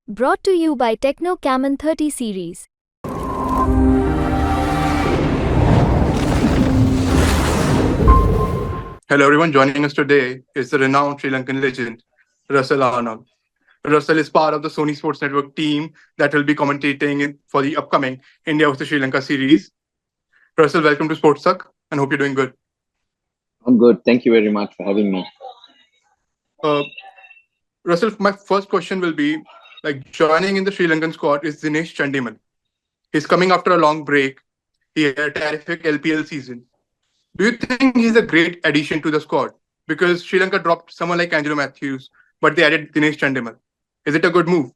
Brought to you by Techno Camon 30 series. Hello, everyone. Joining us today is the renowned Sri Lankan legend, Russel Arnold. Russell is part of the Sony Sports Network team that will be for the upcoming India vs Sri Lanka series. Russell, welcome to Sports Talk and hope you're doing good. I'm good. Thank you very much for having me. Uh, Russell, my first question will be joining in the Sri Lankan squad is Dinesh Chandimal. He's coming after a long break. He had a terrific LPL season. Do you think he's a great addition to the squad? Because Sri Lanka dropped someone like Angelo Matthews, but they added Dinesh Chandimal. Is it a good move?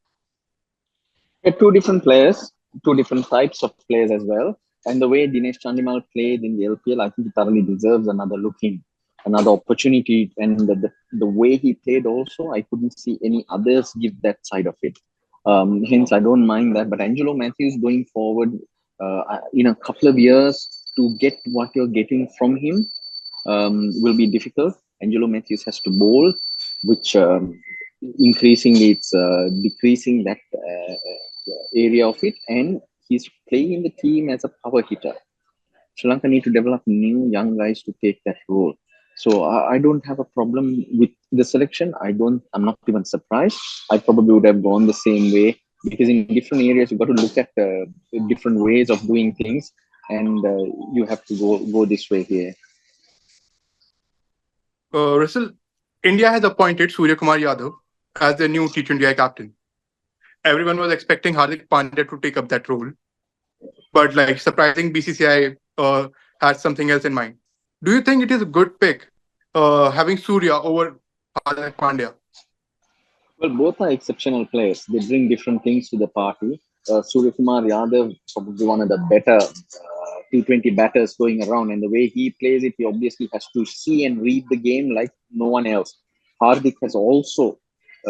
Two different players, two different types of players as well. And the way Dinesh Chandimal played in the LPL, I think he thoroughly deserves another look in, another opportunity. And the way he played also, I couldn't see any others give that side of it. Hence, I don't mind that. But Angelo Matthews going forward in a couple of years to get what you're getting from him will be difficult. Angelo Matthews has to bowl, which increasingly it's decreasing that area of it, and he's playing in the team as a power hitter. Sri Lanka need to develop new young guys to take that role. So I don't have a problem with the selection. I'm not even surprised. I probably would have gone the same way because in different areas you've got to look at different ways of doing things, and you have to go this way here. Russell, India has appointed Suryakumar Yadav as their new T20I captain. Everyone was expecting Hardik Pandya to take up that role, but surprising BCCI had something else in mind. Do you think it is a good pick having Surya over Hardik Pandya? Well, both are exceptional players. They bring different things to the party. Suryakumar Yadav, probably one of the better T20 batters going around, and the way he plays it, he obviously has to see and read the game like no one else. Hardik has also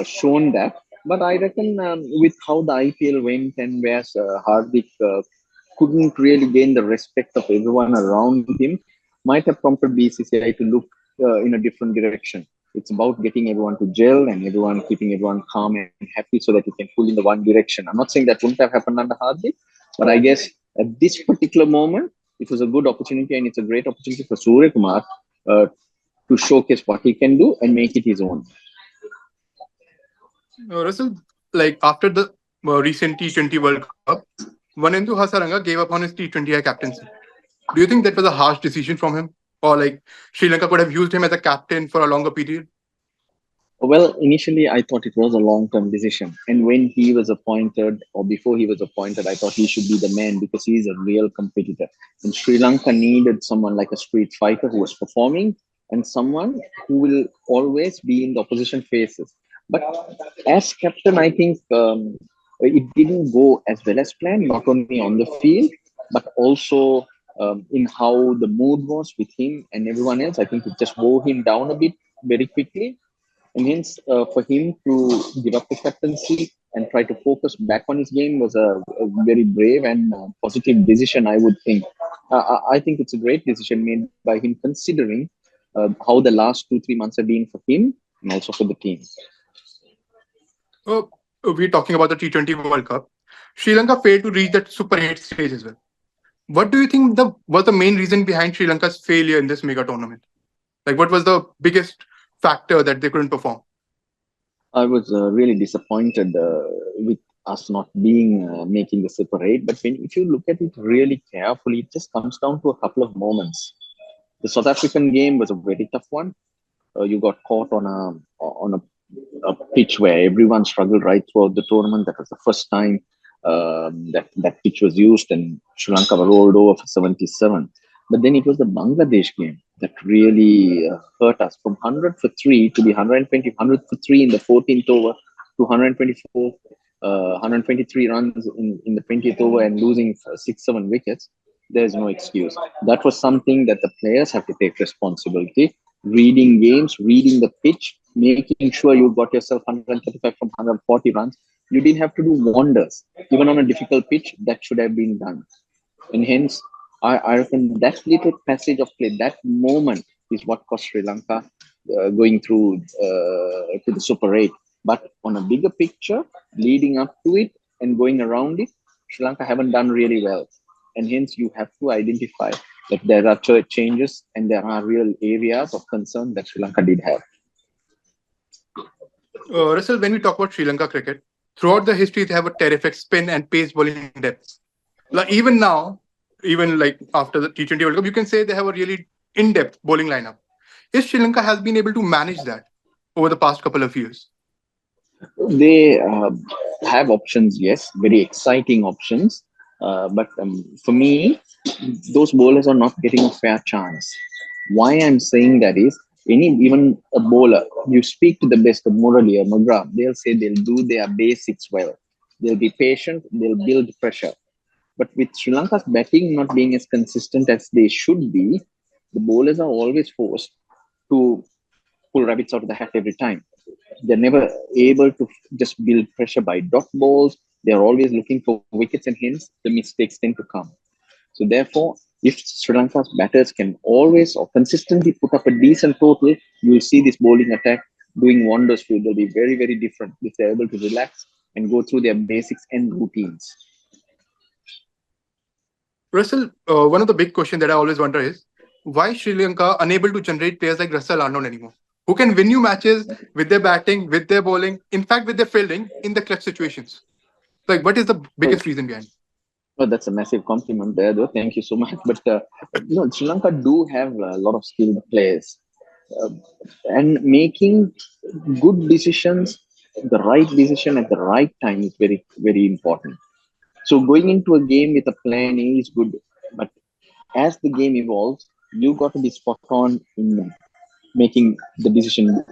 shown that, but I reckon with how the IPL went and where Hardik couldn't really gain the respect of everyone around him, might have prompted BCCI to look in a different direction. It's about getting everyone to gel and everyone keeping everyone calm and happy so that you can pull in the one direction. I'm not saying that wouldn't have happened under Hardik, but I guess at this particular moment, it was a good opportunity and it's a great opportunity for Surya Kumar to showcase what he can do and make it his own. Russell, after the recent T20 World Cup, Vanendu Hasaranga gave up on his T20I captaincy. Do you think that was a harsh decision from him? Or Sri Lanka could have used him as a captain for a longer period? Well, initially I thought it was a long-term decision. And when he was appointed, or before he was appointed, I thought he should be the man because he's a real competitor. And Sri Lanka needed someone like a street fighter who was performing and someone who will always be in the opposition phases. But as captain, I think it didn't go as well as planned, not only on the field, but also in how the mood was with him and everyone else. I think it just wore him down a bit very quickly. And hence, for him to give up the captaincy and try to focus back on his game was a very brave and positive decision, I would think. I think it's a great decision made by him, considering how the last 2-3 months have been for him and also for the team. We're talking about the T20 World Cup. Sri Lanka failed to reach that Super 8 stage as well. What do you think was the main reason behind Sri Lanka's failure in this mega tournament? What was the biggest factor that they couldn't perform? I was really disappointed with us not being making the Super 8. But if you look at it really carefully, it just comes down to a couple of moments. The South African game was a very tough one. You got caught on a pitch where everyone struggled right throughout the tournament. That was the first time that pitch was used, and Sri Lanka were rolled over for 77. But then it was the Bangladesh game that really hurt us, from 100 for 3 to be 100 for 3 in the 14th over to 123 runs in the 20th over and losing 6-7 wickets. There's no excuse. That was something that the players have to take responsibility. Reading games, reading the pitch, making sure you got yourself 135 from 140 runs. You didn't have to do wonders. Even on a difficult pitch, that should have been done. And hence, I reckon that little passage of play, that moment is what cost Sri Lanka going through to the Super 8. But on a bigger picture, leading up to it and going around it, Sri Lanka haven't done really well. And hence you have to identify that there are changes and there are real areas of concern that Sri Lanka did have. Russell, when we talk about Sri Lanka cricket, throughout the history, they have a terrific spin and pace bowling depth. Like even now, even like after the T20 World Cup, you can say they have a really in-depth bowling lineup. Is Sri Lanka has been able to manage that over the past couple of years? They have options, yes, very exciting options. But for me, those bowlers are not getting a fair chance. Why I'm saying that is, even a bowler, you speak to the best of Murali or Magram, they'll say they'll do their basics well. They'll be patient, they'll build pressure. But with Sri Lanka's batting not being as consistent as they should be, the bowlers are always forced to pull rabbits out of the hat every time. They're never able to just build pressure by dot balls. They're always looking for wickets, and hence the mistakes tend to come. So therefore, if Sri Lanka's batters can always or consistently put up a decent total, you will see this bowling attack doing wonders for you. They'll be very, very different if they're able to relax and go through their basics and routines. Russell, one of the big questions that I always wonder is why Sri Lanka unable to generate players like Russel Arnold anymore, who can win you matches with their batting, with their bowling, in fact, with their fielding in the clutch situations? Like, what is the biggest reason behind? Oh, that's a massive compliment there, though. Thank you so much. But Sri Lanka do have a lot of skilled players, and making good decisions, the right decision at the right time is very, very important. So going into a game with a plan A is good, but as the game evolves, you got to be spot on in making the decision.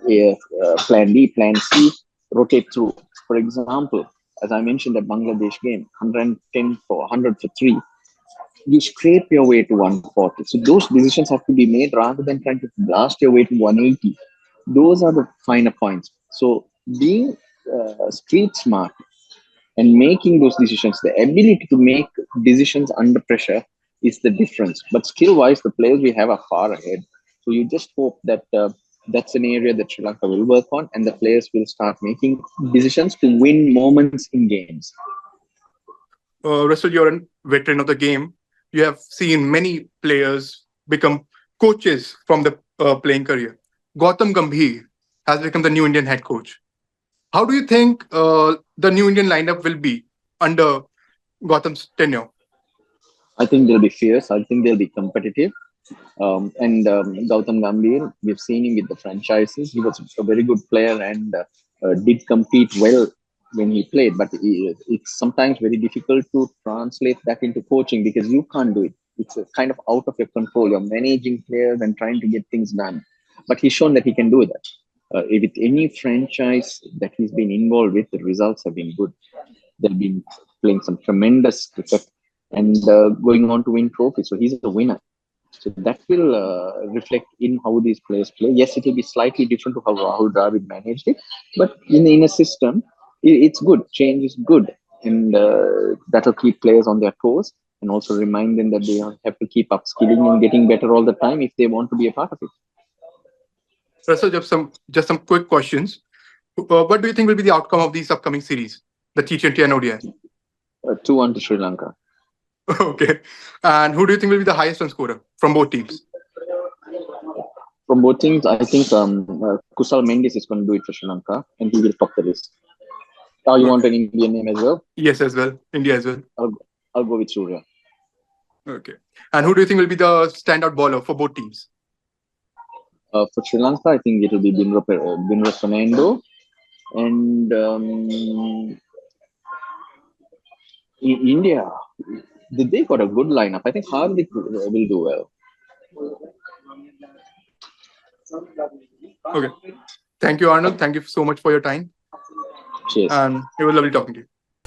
Plan B, plan C, rotate through. For example, as I mentioned, that Bangladesh game, 110 for 100 for 3, you scrape your way to 140. So those decisions have to be made rather than trying to blast your way to 180. Those are the finer points. So being street smart and making those decisions, the ability to make decisions under pressure is the difference. But skill wise, the players we have are far ahead. So you just hope that that's an area that Sri Lanka will work on, and the players will start making decisions to win moments in games. Russell, you're a veteran of the game. You have seen many players become coaches from the playing career. Gautam Gambhir has become the new Indian head coach. How do you think the new Indian lineup will be under Gautam's tenure? I think they'll be fierce. I think they'll be competitive. And Gautam Gambhir, we've seen him with the franchises. He was a very good player and did compete well when he played. But it's sometimes very difficult to translate that into coaching because you can't do it. It's kind of out of your control. You're managing players and trying to get things done. But he's shown that he can do that. With any franchise that he's been involved with, the results have been good. They've been playing some tremendous cricket and going on to win trophies. So he's a winner. So that will reflect in how these players play. Yes, it will be slightly different to how Rahul Dravid managed it, but in a system, it's good. Change is good, and that will keep players on their toes and also remind them that they have to keep upskilling and getting better all the time if they want to be a part of it. Russell, just some quick questions. What do you think will be the outcome of these upcoming series, the T20 and ODI? 2-1 to Sri Lanka. Okay. And who do you think will be the highest run scorer from both teams? From both teams, I think Kusal Mendes is going to do it for Sri Lanka, and he will top the list. Oh, you want an Indian name as well? Yes, as well. India as well. I'll go with Surya. Okay. And who do you think will be the standout bowler for both teams? For Sri Lanka, I think it will be Binra Fernando. And in India, they got a good lineup. I think Hardik will do well. Okay. Thank you, Arnold. Thank you so much for your time. Cheers. And it was lovely talking to you.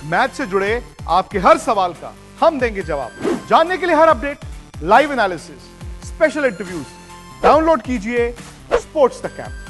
Match से जुड़े आपके हर सवाल का हम देंगे जवाब। जानने के लिए हर update, live analysis, special interviews, download कीजिए स्पोर्ट्स तक ऐप।